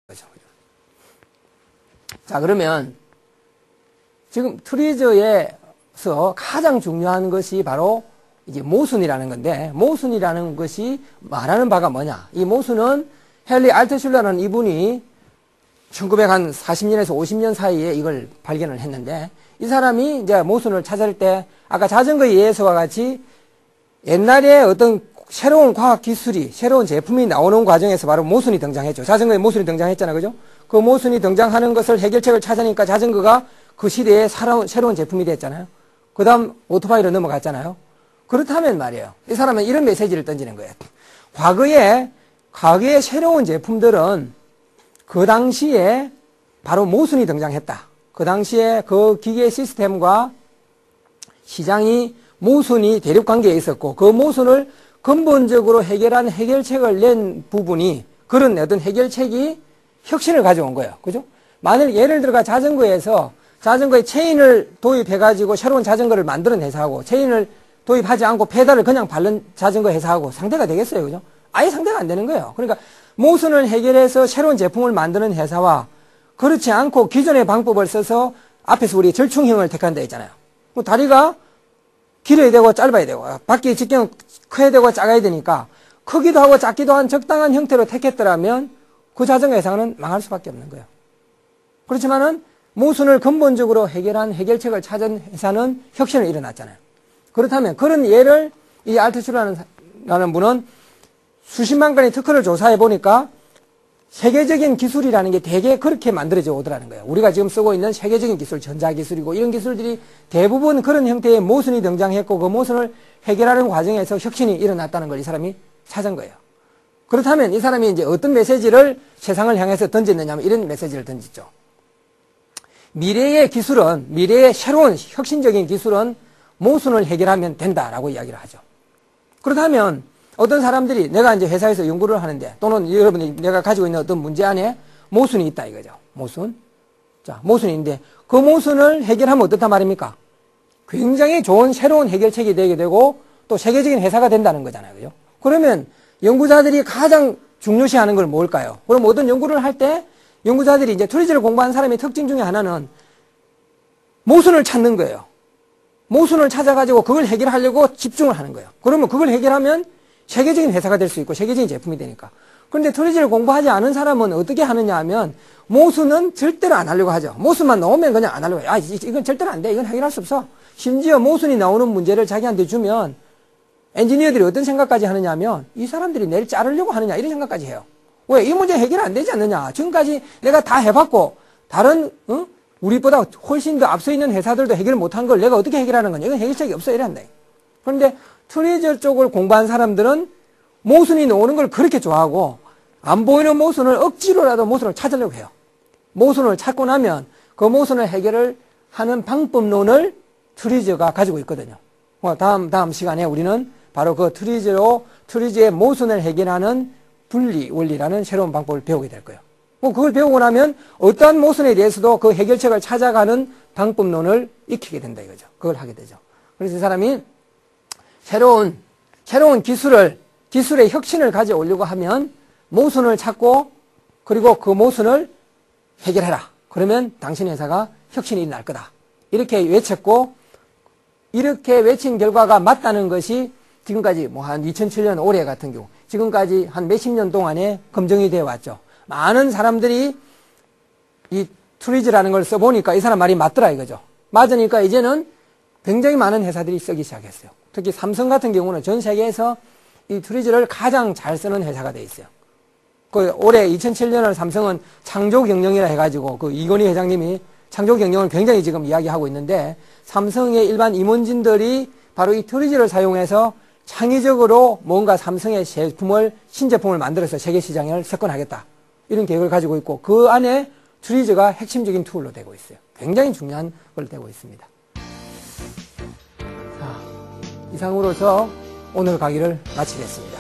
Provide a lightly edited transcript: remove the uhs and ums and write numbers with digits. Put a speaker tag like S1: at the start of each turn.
S1: 거죠. 자, 그러면 지금 트리저에서 가장 중요한 것이 바로 이제 모순이라는 건데, 모순이라는 것이 말하는 바가 뭐냐? 이 모순은 헨리 알트슐러라는 이분이 1940년에서 50년 사이에 이걸 발견을 했는데, 이 사람이 이제 모순을 찾을 때 아까 자전거의 예에서와 같이 옛날에 어떤 새로운 과학 기술이, 새로운 제품이 나오는 과정에서 바로 모순이 등장했죠. 자전거에 모순이 등장했잖아요. 그죠? 그 모순이 등장하는 것을 해결책을 찾으니까 자전거가 그 시대에 새로운 제품이 됐잖아요. 그 다음 오토바이로 넘어갔잖아요. 그렇다면 말이에요. 이 사람은 이런 메시지를 던지는 거예요. 과거에 새로운 제품들은 그 당시에 바로 모순이 등장했다. 그 당시에 그 기계 시스템과 시장이 모순이 대립관계에 있었고, 그 모순을 근본적으로 해결한 해결책을 낸 부분이, 그런 어떤 해결책이 혁신을 가져온 거예요. 그죠? 만일 예를 들어 자전거에 체인을 도입해가지고 새로운 자전거를 만드는 회사하고, 체인을 도입하지 않고 페달을 그냥 밟는 자전거 회사하고 상대가 되겠어요. 그죠? 아예 상대가 안 되는 거예요. 그러니까 모순을 해결해서 새로운 제품을 만드는 회사와, 그렇지 않고 기존의 방법을 써서, 앞에서 우리 절충형을 택한다 했잖아요. 다리가 길어야 되고 짧아야 되고, 바퀴 직경 커야 되고 작아야 되니까 크기도 하고 작기도 한 적당한 형태로 택했더라면 그 자전거 회사는 망할 수밖에 없는 거예요. 그렇지만은 모순을 근본적으로 해결한 해결책을 찾은 회사는 혁신이 일어났잖아요. 그렇다면 그런 예를 이 알트슈러라는 분은 수십만 건의 특허를 조사해 보니까 세계적인 기술이라는 게 되게 그렇게 만들어져 오더라는 거예요. 우리가 지금 쓰고 있는 세계적인 기술, 전자기술이고 이런 기술들이 대부분 그런 형태의 모순이 등장했고, 그 모순을 해결하는 과정에서 혁신이 일어났다는 걸 이 사람이 찾은 거예요. 그렇다면 이 사람이 이제 어떤 메시지를 세상을 향해서 던졌느냐면 이런 메시지를 던졌죠. 미래의 새로운 혁신적인 기술은 모순을 해결하면 된다라고 이야기를 하죠. 그렇다면 어떤 사람들이 내가 이제 회사에서 연구를 하는데, 또는 여러분이 내가 가지고 있는 어떤 문제 안에 모순이 있다 이거죠. 모순. 자, 모순인데 그 모순을 해결하면 어떻단 말입니까? 굉장히 좋은 새로운 해결책이 되게 되고 또 세계적인 회사가 된다는 거잖아요. 그죠? 그러면 연구자들이 가장 중요시하는 걸 뭘까요? 그럼 어떤 연구를 할 때 연구자들이 이제 트리저를 공부하는 사람의 특징 중에 하나는 모순을 찾는 거예요. 모순을 찾아가지고 그걸 해결하려고 집중을 하는 거예요. 그러면 그걸 해결하면 세계적인 회사가 될 수 있고 세계적인 제품이 되니까. 그런데 트리저를 공부하지 않은 사람은 어떻게 하느냐 하면 모순은 절대로 안 하려고 하죠. 모순만 나오면 그냥 안 하려고 해요. 이건 절대로 안 돼. 이건 해결할 수 없어. 심지어 모순이 나오는 문제를 자기한테 주면 엔지니어들이 어떤 생각까지 하느냐 하면 이 사람들이 내일 자르려고 하느냐 이런 생각까지 해요. 왜? 이 문제 해결 안 되지 않느냐. 지금까지 내가 다 해봤고 다른 우리보다 훨씬 더 앞서 있는 회사들도 해결 못한 걸 내가 어떻게 해결하는 거냐. 이건 해결책이 없어. 이런다. 그런데 트리저 쪽을 공부한 사람들은 모순이 나오는 걸 그렇게 좋아하고 안 보이는 모순을 억지로라도 모순을 찾으려고 해요. 모순을 찾고 나면 그 모순을 해결을 하는 방법론을 트리저가 가지고 있거든요. 다음 시간에 우리는 바로 그 트리저의 모순을 해결하는 분리 원리라는 새로운 방법을 배우게 될 거예요. 그걸 배우고 나면 어떠한 모순에 대해서도 그 해결책을 찾아가는 방법론을 익히게 된다 이거죠. 그걸 하게 되죠. 그래서 이 사람이 새로운 기술의 혁신을 가져오려고 하면 모순을 찾고 그리고 그 모순을 해결해라. 그러면 당신 회사가 혁신이 일어날 거다. 이렇게 외쳤고, 이렇게 외친 결과가 맞다는 것이 지금까지 한 2007년 올해 같은 경우 지금까지 한 몇십 년 동안에 검증이 되어 왔죠. 많은 사람들이 이 트리저라는 걸 써보니까 이 사람 말이 맞더라 이거죠. 맞으니까 이제는 굉장히 많은 회사들이 쓰기 시작했어요. 특히 삼성 같은 경우는 전 세계에서 이 트리저를 가장 잘 쓰는 회사가 돼 있어요. 올해 2007년을 삼성은 창조경영이라 해가지고 그 이건희 회장님이 창조경영을 굉장히 지금 이야기하고 있는데, 삼성의 일반 임원진들이 바로 이 트리저를 사용해서 창의적으로 뭔가 삼성의 신제품을 만들어서 세계 시장을 석권하겠다. 이런 계획을 가지고 있고, 그 안에 트리저가 핵심적인 툴로 되고 있어요. 굉장히 중요한 걸 되고 있습니다. 자, 이상으로서 오늘 강의를 마치겠습니다.